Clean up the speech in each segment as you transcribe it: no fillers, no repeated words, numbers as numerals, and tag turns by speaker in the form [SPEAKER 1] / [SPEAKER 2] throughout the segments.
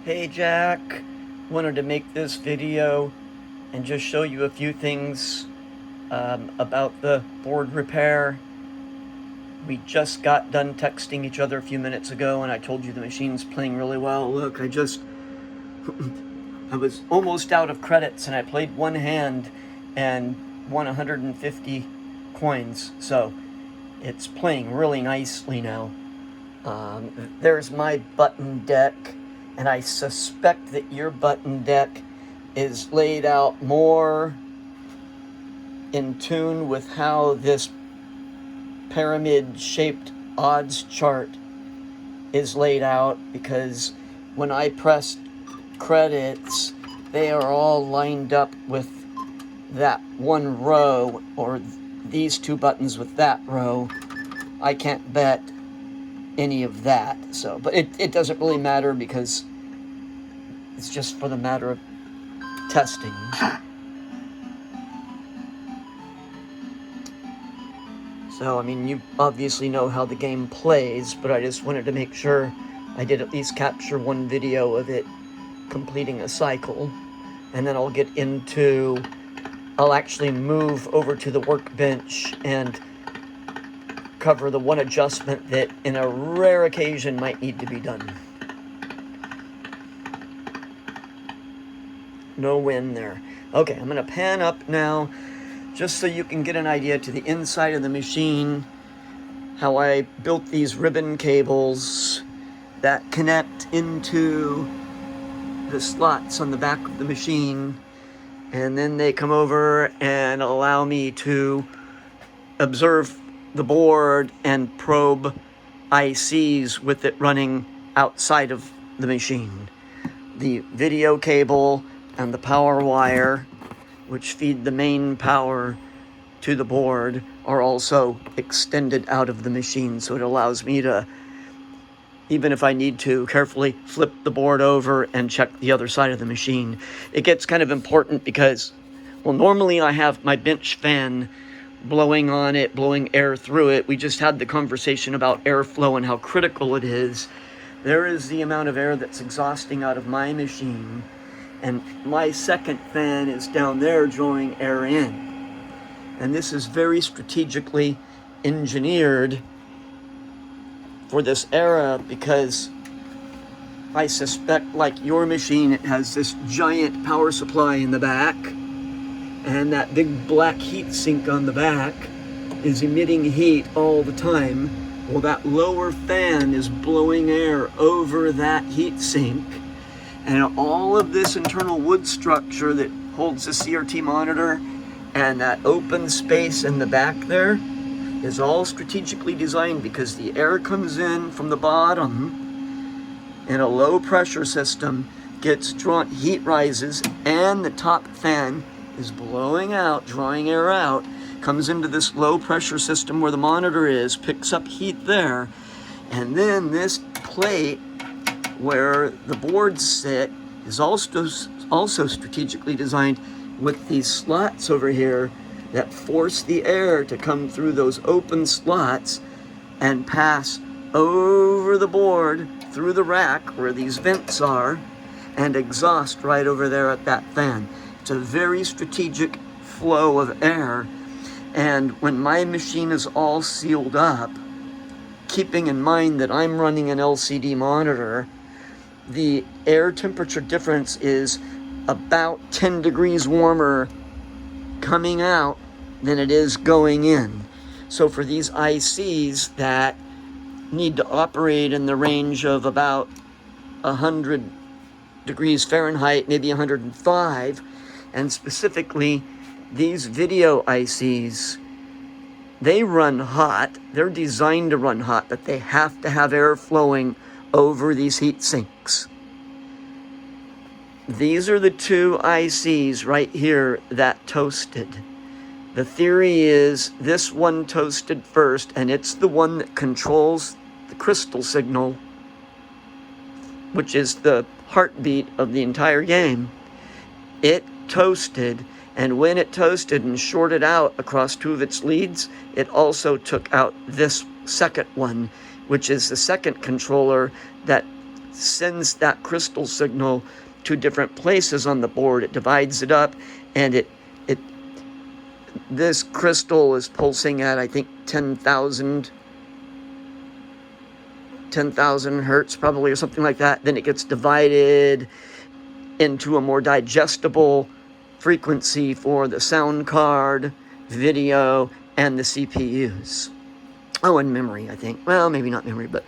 [SPEAKER 1] Hey Jack, wanted to make this video and just show you a few things about the board repair. We just got done texting each other a few minutes ago and I told you the machine's playing really well. Look, I was almost out of credits and I played one hand and won 150 coins, so it's playing really nicely now. There's my button deck, and I suspect that your button deck is laid out more in tune with how this pyramid-shaped odds chart is laid out, because when I pressed credits, they are all lined up with that one row, or these two buttons with that row. I can't bet any of that, so, but it doesn't really matter because it's just for the matter of testing. So, I mean, you obviously know how the game plays, but I just wanted to make sure I did at least capture one video of it completing a cycle, and then I'll actually move over to the workbench and cover the one adjustment that in a rare occasion might need to be done. No win there. Okay, I'm going to pan up now just so you can get an idea to the inside of the machine, how I built these ribbon cables that connect into the slots on the back of the machine, and then they come over and allow me to observe the board and probe ICs with it running outside of the machine. The video cable and the power wire, which feed the main power to the board, are also extended out of the machine, so it allows me to, even if I need to, carefully flip the board over and check the other side of the machine. It gets kind of important because, well, normally I have my bench fan blowing on it, blowing air through it. We just had the conversation about airflow and how critical it is. There is the amount of air that's exhausting out of my machine, and my second fan is down there drawing air in. And this is very strategically engineered for this era, because I suspect, like your machine, it has this giant power supply in the back, and that big black heat sink on the back is emitting heat all the time. Well, that lower fan is blowing air over that heat sink, and all of this internal wood structure that holds the CRT monitor and that open space in the back there is all strategically designed, because the air comes in from the bottom in a low pressure system, gets drawn, heat rises, and the top fan is blowing out, drawing air out, comes into this low pressure system where the monitor is, picks up heat there, and then this plate where the boards sit is also strategically designed with these slots over here that force the air to come through those open slots and pass over the board, through the rack where these vents are, and exhaust right over there at that fan. It's a very strategic flow of air, and when my machine is all sealed up, keeping in mind that I'm running an LCD monitor, the air temperature difference is about 10 degrees warmer coming out than it is going in. So for these ICs that need to operate in the range of about 100 degrees Fahrenheit, maybe 105, and specifically these video ICs, they run hot. They're designed to run hot, but they have to have air flowing over these heat sinks. These are the two ICs right here that toasted. The theory is this one toasted first, and it's the one that controls the crystal signal, which is the heartbeat of the entire game. It toasted, and when it toasted and shorted out across two of its leads, it also took out this second one, which is the second controller that sends that crystal signal to different places on the board. It divides it up, and this crystal is pulsing at, I think, 10,000 hertz probably, or something like that. Then it gets divided into a more digestible frequency for the sound card, video, and the CPUs. Oh, and memory, I think. Well, maybe not memory, but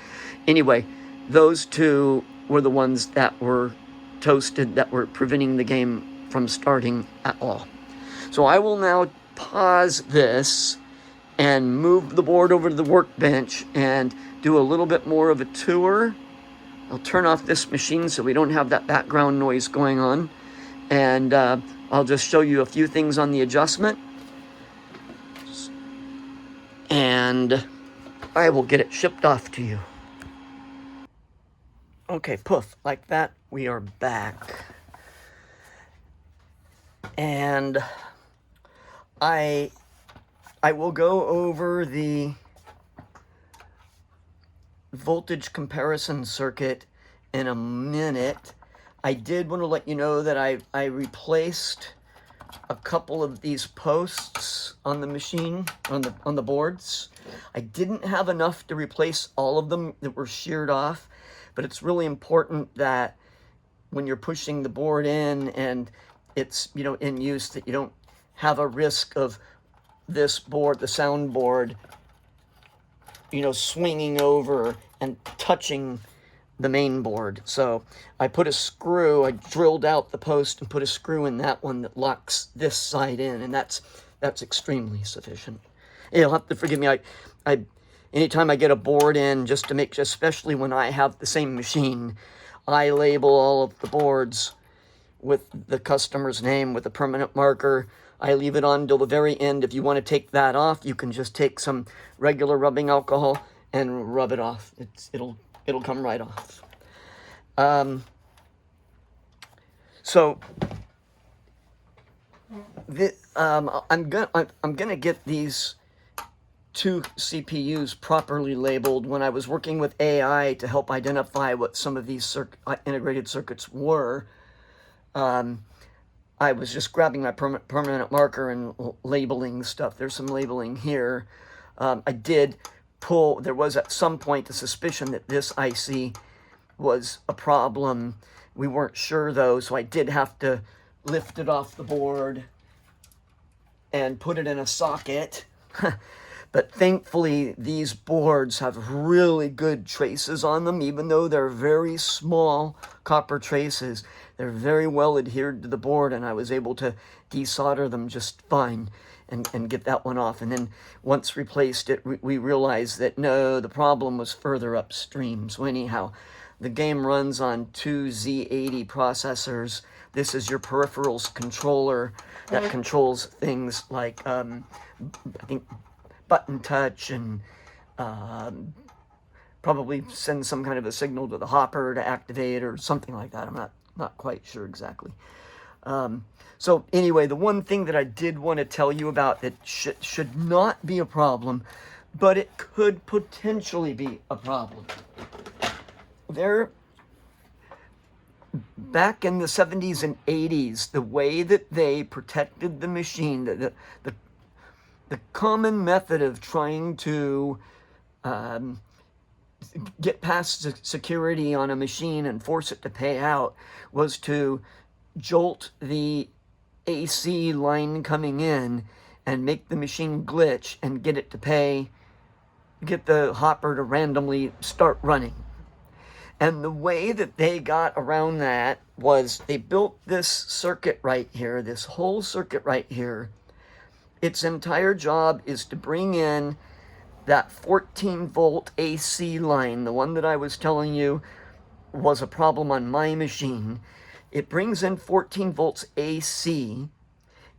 [SPEAKER 1] anyway, those two were the ones that were toasted, that were preventing the game from starting at all. So I will now pause this and move the board over to the workbench and do a little bit more of a tour. I'll turn off this machine so we don't have that background noise going on. And I'll just show you a few things on the adjustment. And I will get it shipped off to you. Okay, poof, like that, we are back. And I will go over the voltage comparison circuit in a minute. I did want to let you know that I replaced a couple of these posts on the machine, on the boards. I didn't have enough to replace all of them that were sheared off, but it's really important that when you're pushing the board in and it's, you know, in use, that you don't have a risk of this board, the sound board, you know, swinging over and touching the main board. So I put a screw, I drilled out the post and put a screw in that one that locks this side in, and that's extremely sufficient. You'll have to forgive me. I anytime I get a board in, just to make, especially when I have the same machine, I label all of the boards with the customer's name with a permanent marker. I leave it on till the very end. If you want to take that off, you can just take some regular rubbing alcohol and rub it off. It'll come right off. I'm gonna get these two CPUs properly labeled. When I was working with AI to help identify what some of these integrated circuits were, I was just grabbing my permanent marker and labeling stuff. There's some labeling here. I did pull, there was at some point a suspicion that this IC was a problem. We weren't sure though, so I did have to lift it off the board and put it in a socket. But thankfully, these boards have really good traces on them, even though they're very small copper traces. They're very well adhered to the board, and I was able to desolder them just fine and get that one off. And then once replaced it, we realized that no, the problem was further upstream. So anyhow, the game runs on two Z80 processors. This is your peripherals controller that controls things like, I think, button touch, and probably send some kind of a signal to the hopper to activate or something like that. I'm not quite sure exactly. So anyway, the one thing that I did want to tell you about that should not be a problem, but it could potentially be a problem. Back in the 70s and 80s, the way that they protected the machine, the common method of trying to get past security on a machine and force it to pay out was to jolt the AC line coming in and make the machine glitch and get it to get the hopper to randomly start running. And the way that they got around that was they built this circuit right here, this whole circuit right here. Its entire job is to bring in that 14-volt AC line, the one that I was telling you was a problem on my machine. It brings in 14 volts AC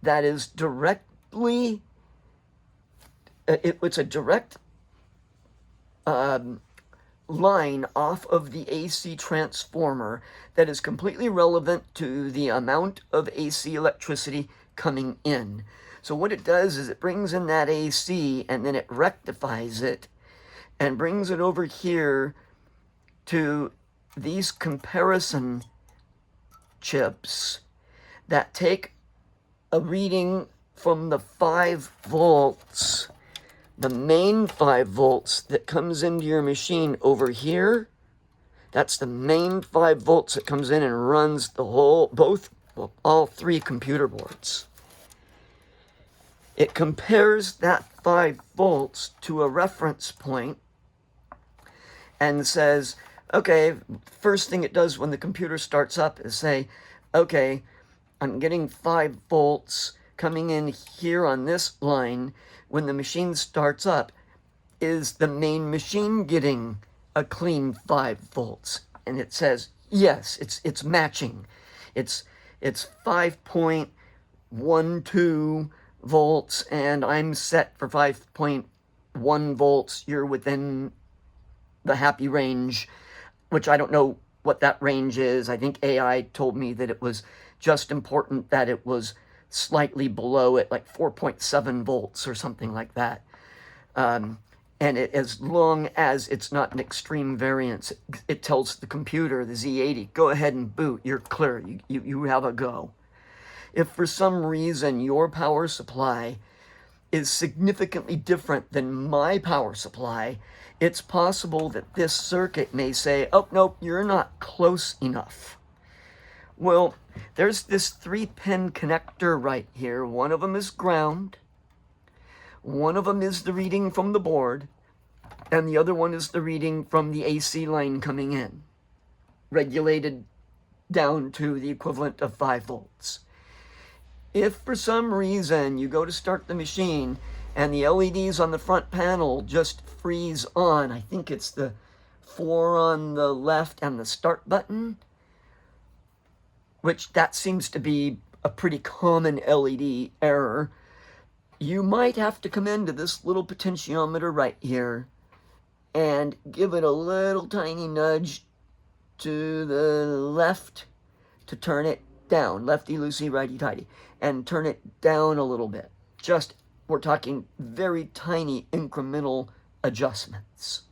[SPEAKER 1] that is directly, it's a direct line off of the AC transformer that is completely relevant to the amount of AC electricity coming in. So what it does is it brings in that AC and then it rectifies it and brings it over here to these comparison chips that take a reading from the 5 volts, the main 5 volts that comes into your machine over here. That's the main 5 volts that comes in and runs the whole, all 3 computer boards. It compares that 5 volts to a reference point and says, okay, first thing it does when the computer starts up is say, okay, I'm getting 5 volts coming in here on this line. When the machine starts up, is the main machine getting a clean 5 volts? And it says, yes, it's matching. It's 5.12 volts, and I'm set for 5.1 volts. You're within the happy range, which I don't know what that range is. I think AI told me that it was just important that it was slightly below it, like 4.7 volts or something like that. And as long as it's not an extreme variance, it tells the computer, the Z80, go ahead and boot, you're clear, you have a go. If for some reason your power supply is significantly different than my power supply, it's possible that this circuit may say, oh, nope, you're not close enough. Well, there's this 3-pin connector right here. One of them is ground. One of them is the reading from the board. And the other one is the reading from the AC line coming in, regulated down to the equivalent of 5 volts. If for some reason you go to start the machine and the LEDs on the front panel just freeze on, I think it's the 4 on the left and the start button, which that seems to be a pretty common LED error, you might have to come into this little potentiometer right here and give it a little tiny nudge to the left to turn it down, lefty-loosey, righty-tighty, and turn it down a little bit. Just, we're talking very tiny incremental adjustments.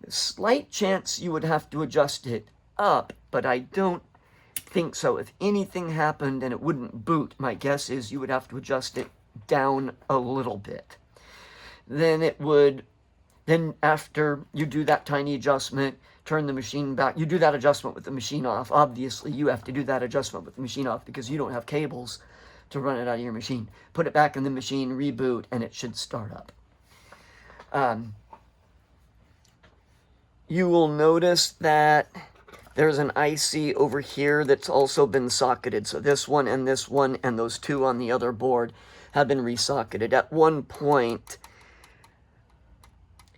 [SPEAKER 1] Slight chance you would have to adjust it up, but I don't think so. If anything happened and it wouldn't boot, my guess is you would have to adjust it down a little bit. Then after you do that tiny adjustment, turn the machine back. You do that adjustment with the machine off. Obviously, you have to do that adjustment with the machine off because you don't have cables to run it out of your machine. Put it back in the machine, reboot, and it should start up. You will notice that there's an IC over here that's also been socketed. So this one and those 2 on the other board have been resocketed. At one point,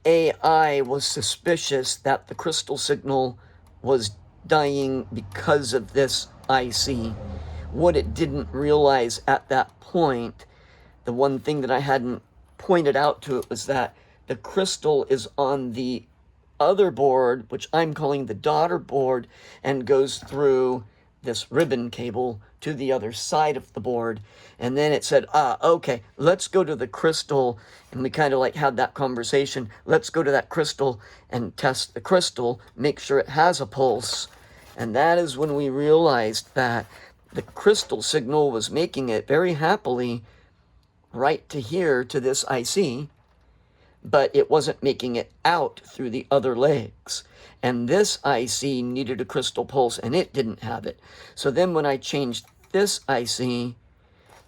[SPEAKER 1] AI was suspicious that the crystal signal was dying because of this IC. What it didn't realize at that point, the one thing that I hadn't pointed out to it, was that the crystal is on the other board, which I'm calling the daughter board, and goes through this ribbon cable to the other side of the board. And then it said, okay, let's go to the crystal. And we kind of like had that conversation. Let's go to that crystal and test the crystal, make sure it has a pulse. And that is when we realized that the crystal signal was making it very happily right to here to this IC, but it wasn't making it out through the other legs. And this IC needed a crystal pulse, and it didn't have it. So then when I changed this IC,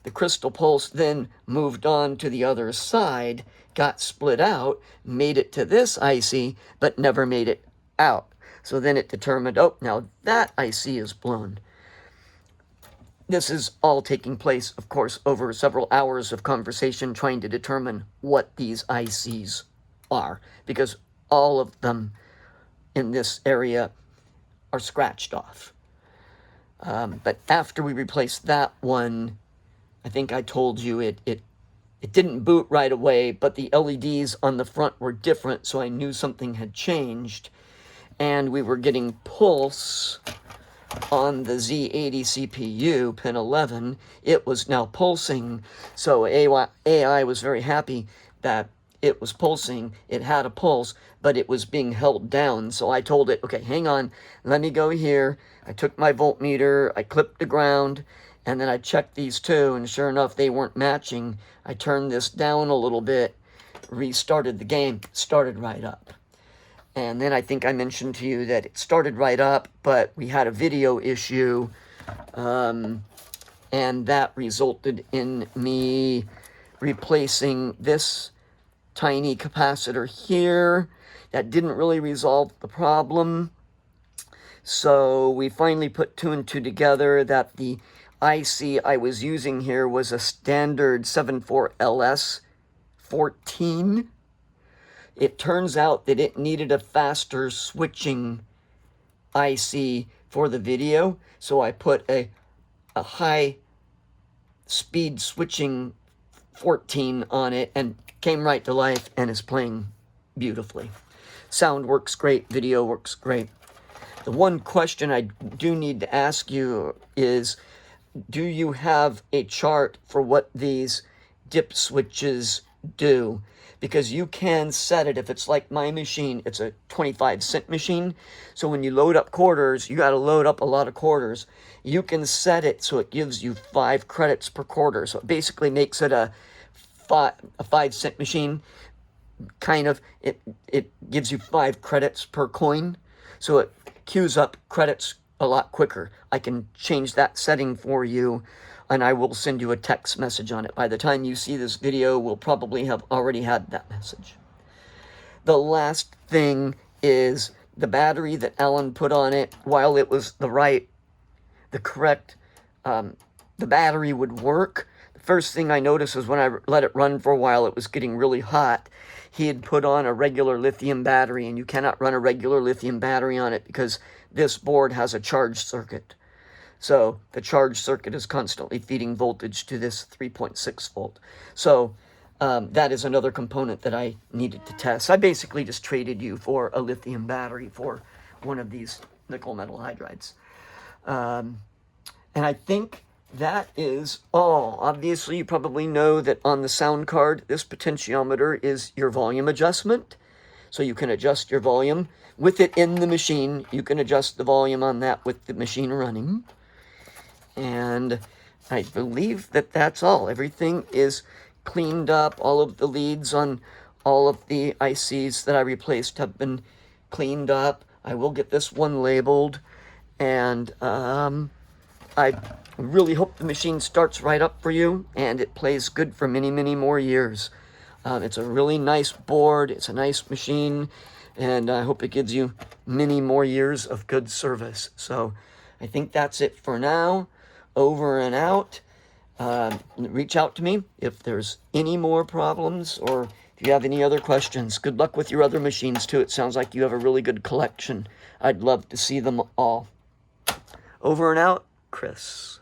[SPEAKER 1] the crystal pulse then moved on to the other side, got split out, made it to this IC, but never made it out. So then it determined, oh, now that IC is blown. This is all taking place, of course, over several hours of conversation trying to determine what these ICs are, because all of them in this area are scratched off. But after we replaced that one, I think I told you it didn't boot right away, but the LEDs on the front were different, so I knew something had changed. And we were getting pulse on the Z80 CPU, pin 11. It was now pulsing, so AI was very happy that it was pulsing. It had a pulse, but it was being held down. So I told it, okay, hang on, let me go here. I took my voltmeter, I clipped the ground, and then I checked these two, and sure enough, they weren't matching. I turned this down a little bit, restarted the game, started right up. And then I think I mentioned to you that it started right up, but we had a video issue, and that resulted in me replacing this tiny capacitor here. That didn't really resolve the problem. So we finally put two and two together that the IC I was using here was a standard 74LS 14. It turns out that it needed a faster switching IC for the video, so I put a high speed switching 14 on it and came right to life and is playing beautifully. Sound works great, video works great. The one question I do need to ask you is, do you have a chart for what these dip switches do? Because you can set it, if it's like my machine, it's a 25-cent machine. So when you load up quarters, you got to load up a lot of quarters. You can set it so it gives you 5 credits per quarter. So it basically makes it a 5-cent machine. Kind of, it gives you 5 credits per coin. So it queues up credits a lot quicker. I can change that setting for you, and I will send you a text message on it. By the time you see this video, we'll probably have already had that message. The last thing is the battery that Alan put on it. While it was the correct, the battery would work. The first thing I noticed was when I let it run for a while, it was getting really hot. He had put on a regular lithium battery, and you cannot run a regular lithium battery on it because this board has a charge circuit. So the charge circuit is constantly feeding voltage to this 3.6 volt. So that is another component that I needed to test. I basically just traded you for a lithium battery for one of these nickel metal hydrides. And I think that is all. Obviously, you probably know that on the sound card, this potentiometer is your volume adjustment. So you can adjust your volume. With it in the machine, you can adjust the volume on that with the machine running. And I believe that that's all. Everything is cleaned up. All of the leads on all of the ICs that I replaced have been cleaned up. I will get this one labeled. And I really hope the machine starts right up for you and it plays good for many, many more years. It's a really nice board. It's a nice machine. And I hope it gives you many more years of good service. So I think that's it for now. Over and out. Reach out to me if there's any more problems or if you have any other questions. Good luck with your other machines too. It sounds like you have a really good collection. I'd love to see them all. Over and out, Chris.